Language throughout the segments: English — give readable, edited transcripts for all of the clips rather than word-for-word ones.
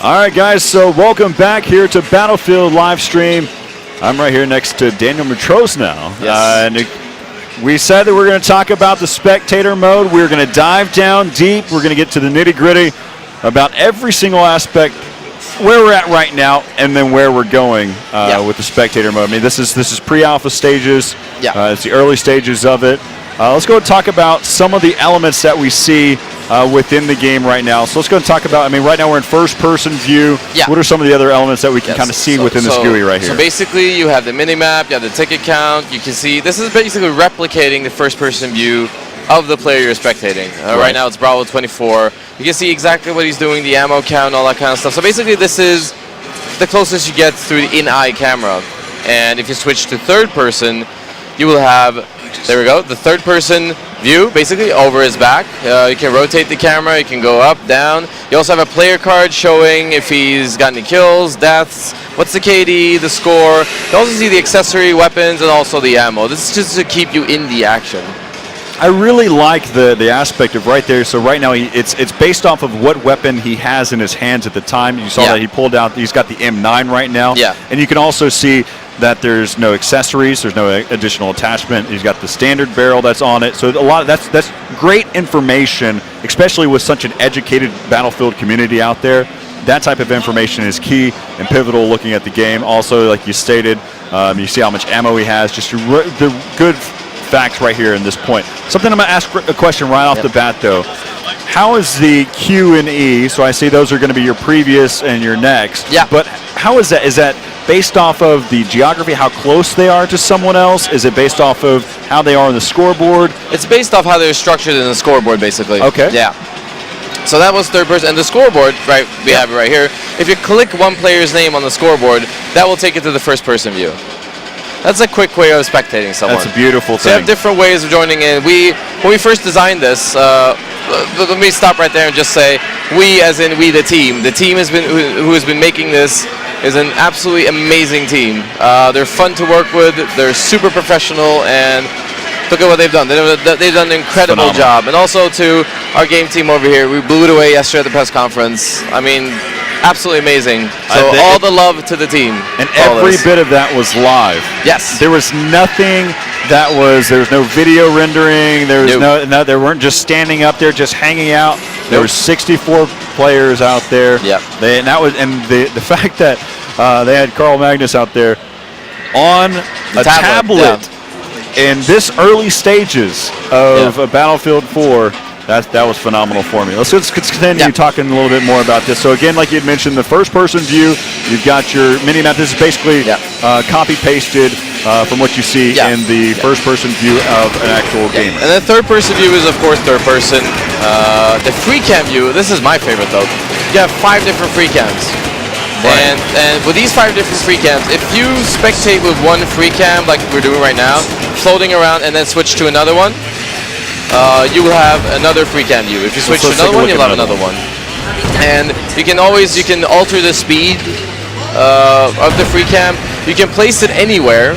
All right, guys, so welcome back here to Battlefield live stream. I'm right here next to Daniel Matros now. Yes. And we said that we're going to talk about the spectator mode. We're going to dive down deep. We're going to get to the nitty-gritty about every single aspect, where we're at right now, and then where we're going with the spectator mode. I mean, this is pre-alpha stages. Yeah. It's the early stages of it. Let's go and talk about some of the elements that we see within the game right now. So let's go and talk about, I mean, right now we're in first-person view. Yeah. What are some of the other elements that we can kind of see within this GUI right here? So basically, you have the mini-map, you have the ticket count. You can see, this is basically replicating the first-person view of the player you're spectating. Right now it's Bravo 24. You can see exactly what he's doing, the ammo count, all that kind of stuff. So basically, this is the closest you get through the in-eye camera. And if you switch to third-person, you will have, there we go, the third-person view, basically, over his back. You can rotate the camera, you can go up, down. You also have a player card showing if he's got any kills, deaths, what's the KD, the score. You also see the accessory weapons and also the ammo. This is just to keep you in the action. I really like the aspect of right there. So right now, it's based off of what weapon he has in his hands at the time. You saw that he pulled out, he's got the M9 right now. Yeah. And you can also see that there's no accessories, there's no additional attachment. He's got the standard barrel that's on it. So a lot of that's great information, especially with such an educated Battlefield community out there. That type of information is key and pivotal looking at the game. Also, like you stated, you see how much ammo he has. Just the good facts right here in this point. Something I'm going to ask a question right off the bat, though. How is the Q and E? So I see those are going to be your previous and your next. Yeah. But how is that? Is that based off of the geography, how close they are to someone else? Is it based off of how they are on the scoreboard? It's based off how they're structured in the scoreboard, basically. Okay. Yeah. So that was third person. And the scoreboard, right, we have it right here. If you click one player's name on the scoreboard, that will take you to the first person view. That's a quick way of spectating someone. That's a beautiful So thing. you have different ways of joining in. When we first designed this, let me stop right there and just say, we as in we the team. The team who has been making this is an absolutely amazing team. They're fun to work with. They're super professional, and look at what they've done. They've done an incredible job. And also to our game team over here, we blew it away yesterday at the press conference. I mean, absolutely amazing. So all the love to the team. And every bit of that was live. Yes. There was nothing there was no video rendering. There was they weren't just standing up there, just hanging out. There were 64 players out there. Yep. The fact that they had Carl Magnus out there on a tablet in this early stages of Battlefield 4. That was phenomenal for me. Let's continue talking a little bit more about this. So again, like you had mentioned, the first-person view, you've got your mini-map. This is basically copy-pasted from what you see in the first-person view of an actual gamer. And the third-person view is, of course, third-person. The free cam view, this is my favorite, though. You have 5 different free cams. Right. And with these 5 different free cams, if you spectate with one free cam, like we're doing right now, floating around and then switch to another one, you will have another free cam view. If you switch to another one, you'll have another one. And you can alter the speed of the free cam. You can place it anywhere,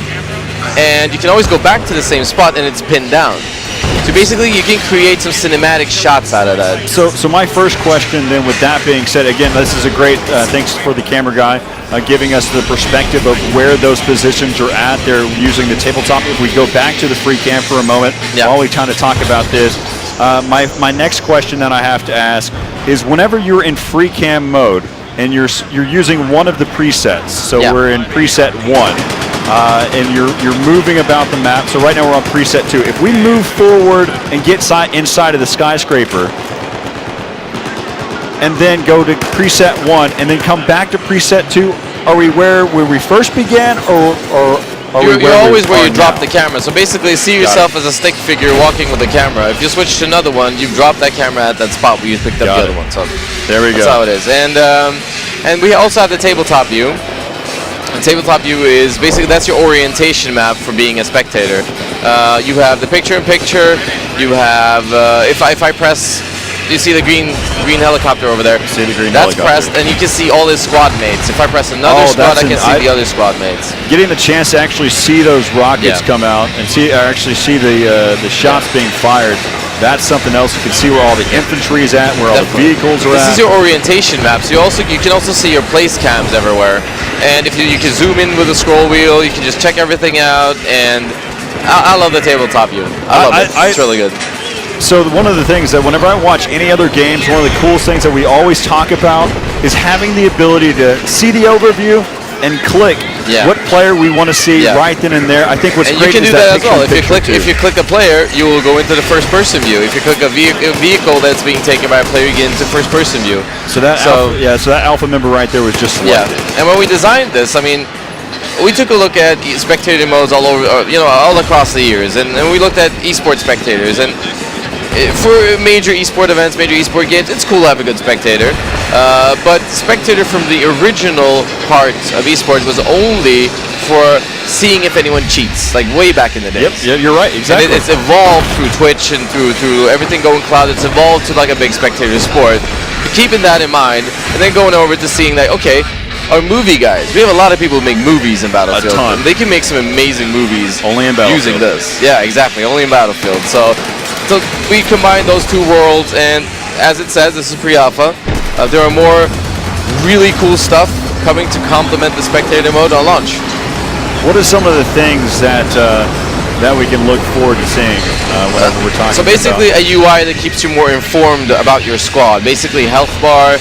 and you can always go back to the same spot, and it's pinned down. So basically, you can create some cinematic shots out of that. So my first question then, with that being said, again, this is a great, thanks for the camera guy, giving us the perspective of where those positions are at. They're using the tabletop. If we go back to the free cam for a moment, while we kind of talk about this, my next question that I have to ask is, whenever you're in free cam mode and you're using one of the presets, so we're in preset 1, and you're moving about the map. So right now we're on preset 2. If we move forward and get inside of the skyscraper, and then go to preset 1, and then come back to preset 2, are we where we first began, or are you're always where you drop the camera? So basically, see yourself as a stick figure walking with the camera. If you switch to another one, you've dropped that camera at that spot where you picked up the other one. So there we go. That's how it is. And we also have the tabletop view. The tabletop view is basically, that's your orientation map for being a spectator. You have the picture-in-picture. You have, if I press you see the green helicopter over there. See the green That's helicopter. pressed, and you can see all his squad mates. If I press another squad, I can see the other squad mates. Getting the chance to actually see those rockets come out and actually see the shots being fired. That's something else. You can see where all the infantry is at, where all the vehicles are at. This is your orientation map, so you can also see your place cams everywhere. And if you can zoom in with a scroll wheel, you can just check everything out. And I love the tabletop view. I love it. It's really good. So one of the things that whenever I watch any other games, one of the coolest things that we always talk about is having the ability to see the overview and click what player we want to see right then and there. I think what's great you can is do that as well. If you click a player, you will go into the first-person view. If you click a vehicle that's being taken by a player, you get into first-person view. So that alpha member right there was just selected. And when we designed this, I mean, we took a look at spectator modes all over, all across the years, and we looked at esports spectators. And for major esport events, major esport games, it's cool to have a good spectator. But spectator from the original part of esports was only for seeing if anyone cheats, like way back in the days. Yep, you're right, exactly. And it's evolved through Twitch and through everything going cloud. It's evolved to like a big spectator sport. Keeping that in mind, and then going over to seeing that, okay, our movie guys, we have a lot of people who make movies in Battlefield. A ton. And they can make some amazing movies only in Battlefield. Using this. Yeah, exactly, only in Battlefield. So we combine those two worlds, and as it says, this is pre-alpha. There are more really cool stuff coming to complement the spectator mode on launch. What are some of the things that we can look forward to seeing whenever we're talking about? So basically a UI that keeps you more informed about your squad. Basically health bar,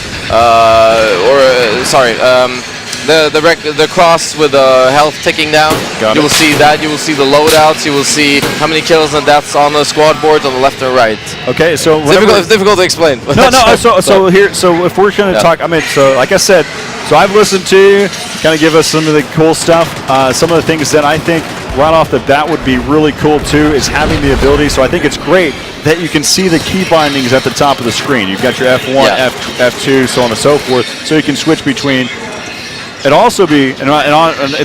the cross with the health ticking down. You will see that. You will see the loadouts. You will see how many kills and deaths on the squad boards on the left and right. Okay, so it's difficult to explain. So if we're going to talk, so like I said, so I've listened to you, kind of give us some of the cool stuff. Some of the things that I think right off the bat would be really cool too is having the ability. So I think it's great that you can see the key bindings at the top of the screen. You've got your F1, F2, so on and so forth. So you can switch between. It'd also be, and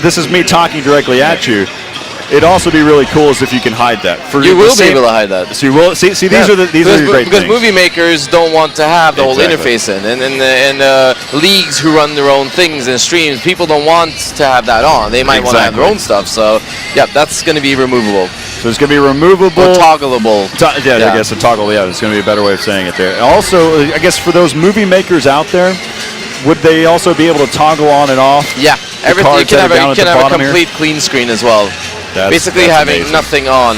this is me talking directly at you. It'd also be really cool as if you can hide that. You will be able to hide that. So you will see. These are the great because things. movie makers don't want to have the whole interface in, and leagues who run their own things and streams, people don't want to have that on. They might want to have their own stuff. So yeah, that's going to be removable. So it's going to be removable. Or toggleable. I guess a toggle. Yeah, it's going to be a better way of saying it there. And also, I guess for those movie makers out there, would they also be able to toggle on and off? Yeah, everything. You can have a complete clean screen as well. Basically having amazing. Nothing on.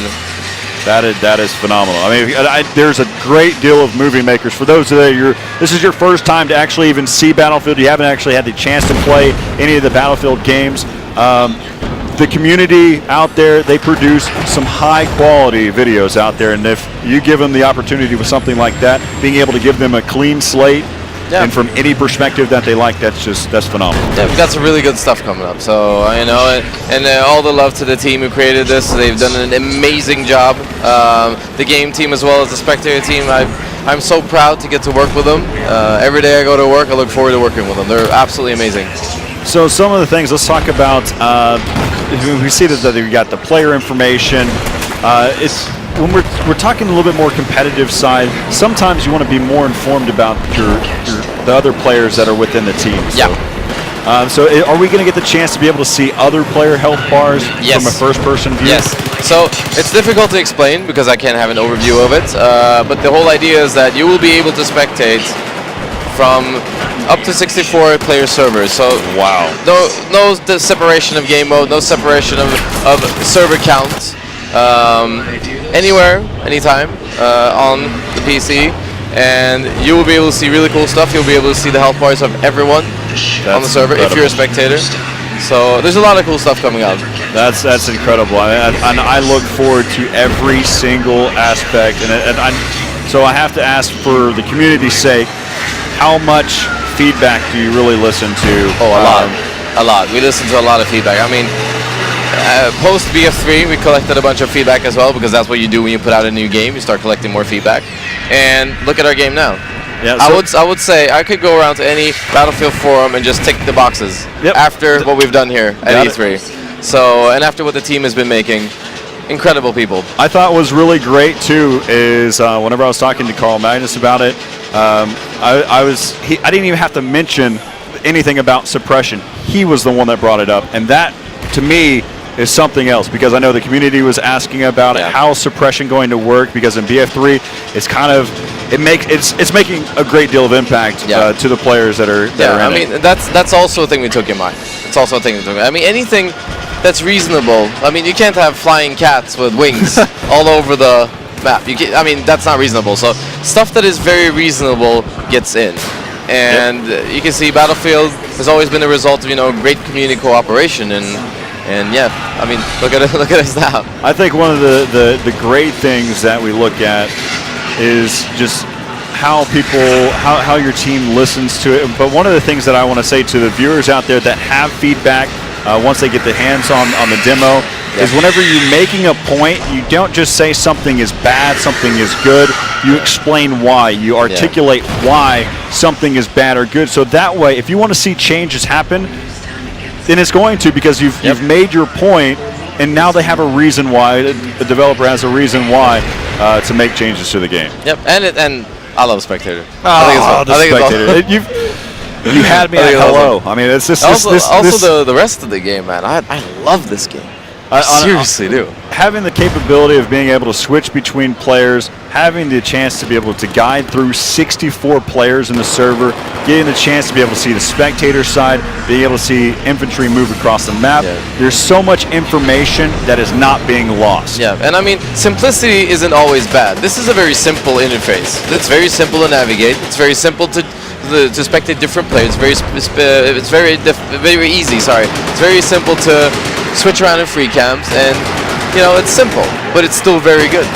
That is phenomenal. I mean, there's a great deal of movie makers. For those that this is your first time to actually even see Battlefield. You haven't actually had the chance to play any of the Battlefield games. The community out there, they produce some high quality videos out there, and if you give them the opportunity with something like that, being able to give them a clean slate. Yeah. And from any perspective that they like, that's phenomenal. Yeah, we've got some really good stuff coming up. So and all the love to the team who created this. They've done an amazing job. The game team as well as the spectator team. I'm so proud to get to work with them. Every day I go to work, I look forward to working with them. They're absolutely amazing. So some of the things, let's talk about. We see that we got the player information. When we're talking a little bit more competitive side, sometimes you want to be more informed about the other players that are within the team. So, so are we going to get the chance to be able to see other player health bars from a first-person view? Yes. So it's difficult to explain because I can't have an overview of it. But the whole idea is that you will be able to spectate from up to 64 player servers. So no separation of game mode, no separation of server counts. Anywhere, anytime on the PC, and you will be able to see really cool stuff. You'll be able to see the health bars of everyone on the server if you're a spectator. So there's a lot of cool stuff coming out. That's incredible. I look forward to every single aspect, so I have to ask for the community's sake, how much feedback do you really listen to? A lot. We listen to a lot of feedback. I mean. Post BF3, we collected a bunch of feedback as well, because that's what you do when you put out a new game. You start collecting more feedback. And look at our game now. Yeah, I would say I could go around to any Battlefield forum and just tick the boxes after what we've done here at E3. So, and after what the team has been making, incredible people. I thought was really great too is whenever I was talking to Carl Magnus about it, I didn't even have to mention anything about suppression. He was the one that brought it up, and that to me is something else, because I know the community was asking about it. How is suppression going to work? Because in BF3, it's kind of it's making a great deal of impact to the players that are in it. I mean, that's also a thing we took in mind. It's also a thing we took. I mean, anything that's reasonable. I mean, you can't have flying cats with wings all over the map. I mean, that's not reasonable. So stuff that is very reasonable gets in. And you can see Battlefield has always been a result of great community cooperation, and yeah, I mean, look at us now. I think one of the great things that we look at is just how your team listens to it. But one of the things that I want to say to the viewers out there that have feedback once they get their hands on the demo is whenever you're making a point, you don't just say something is bad, something is good. You explain why. You articulate why something is bad or good. So that way, if you want to see changes happen, then it's going to, because you've made your point, and now they have a reason why. The developer has a reason why to make changes to the game. Yep, and I love Spectator. Spectator. You had me at hello. I mean, it's just the rest of the game, man. I love this game. I seriously do. Having the capability of being able to switch between players, having the chance to be able to guide through 64 players in the server, getting the chance to be able to see the spectator side, being able to see infantry move across the map. There's so much information that is not being lost. Yeah, and I mean, simplicity isn't always bad. This is a very simple interface. It's very simple to navigate. It's very simple to spectate different players. It's very easy. Sorry, it's very simple to switch around in free cams, and it's simple, but it's still very good.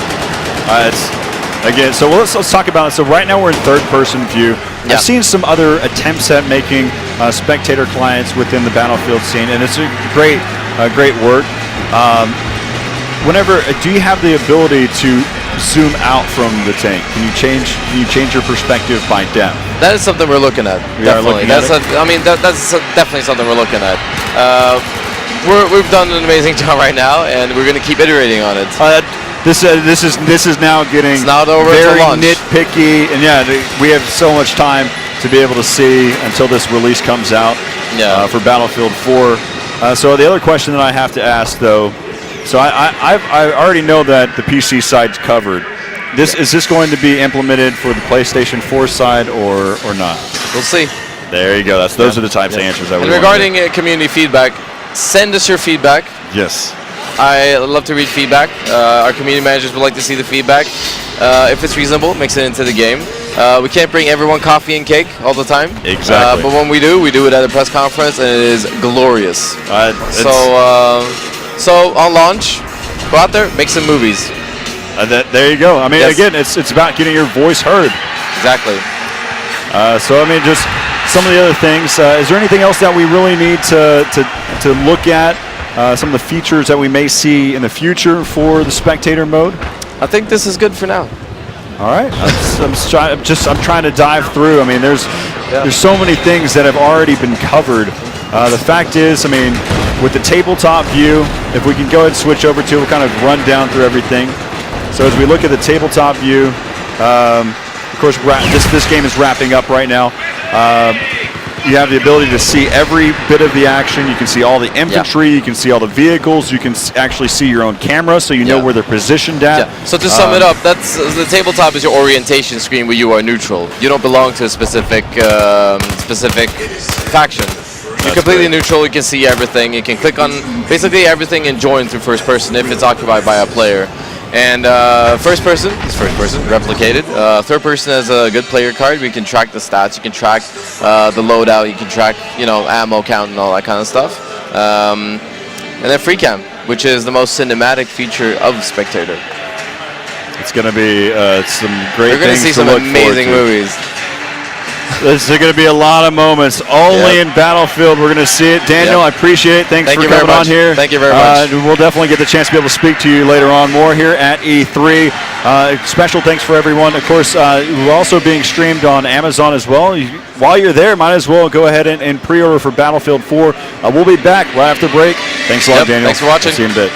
So let's talk about it. So right now we're in third-person view. I've seen some other attempts at making spectator clients within the Battlefield scene, and it's a great work. Do you have the ability to zoom out from the tank? Can you change your perspective by depth? That is something we're looking at. Definitely. That's definitely something we're looking at. We've done an amazing job right now, and we're going to keep iterating on it. This is now getting very nitpicky, and we have so much time to be able to see until this release comes out for Battlefield 4. So the other question that I have to ask, though, so I already know that the PC side's covered. Is this going to be implemented for the PlayStation 4 side or not? We'll see. There you go. Those are the types of answers that we want. Regarding community feedback, send us your feedback. Yes. I love to read feedback. Our community managers would like to see the feedback. If it's reasonable, mix it into the game. We can't bring everyone coffee and cake all the time. Exactly. But when we do it at a press conference, and it is glorious. So on launch, go out there, make some movies. There you go. I mean, again, it's about getting your voice heard. Exactly. So I mean, just some of the other things. Is there anything else that we really need to look at? Some of the features that we may see in the future for the spectator mode? I think this is good for now. All right. I'm trying to dive through. I mean, there's so many things that have already been covered. The fact is, I mean, with the tabletop view, if we can go ahead and switch over to, we'll kind of run down through everything. So as we look at the tabletop view, of course, this game is wrapping up right now. You have the ability to see every bit of the action. You can see all the infantry. You can see all the vehicles. You can actually see your own camera, so you know where they're positioned at. So to sum it up, that's the tabletop is your orientation screen where you are neutral. You don't belong to a specific faction. You're completely neutral. You can see everything. You can click on basically everything and join through first person if it's occupied by a player. And first person is first person, replicated. Third person has a good player card. We can track the stats. You can track the loadout. You can track, ammo count and all that kind of stuff. And then free cam, which is the most cinematic feature of Spectator. It's going to be some great things to look forward to. We're going to see some amazing movies. There's going to be a lot of moments only in Battlefield. We're going to see it. Daniel, I appreciate it. Thanks for coming on here. Thank you very much. We'll definitely get the chance to be able to speak to you later on more here at E3. Special thanks for everyone. Of course, we're also being streamed on Amazon as well. While you're there, might as well go ahead and pre-order for Battlefield 4. We'll be back right after break. Thanks a lot, Daniel. Thanks for watching. See you in a bit.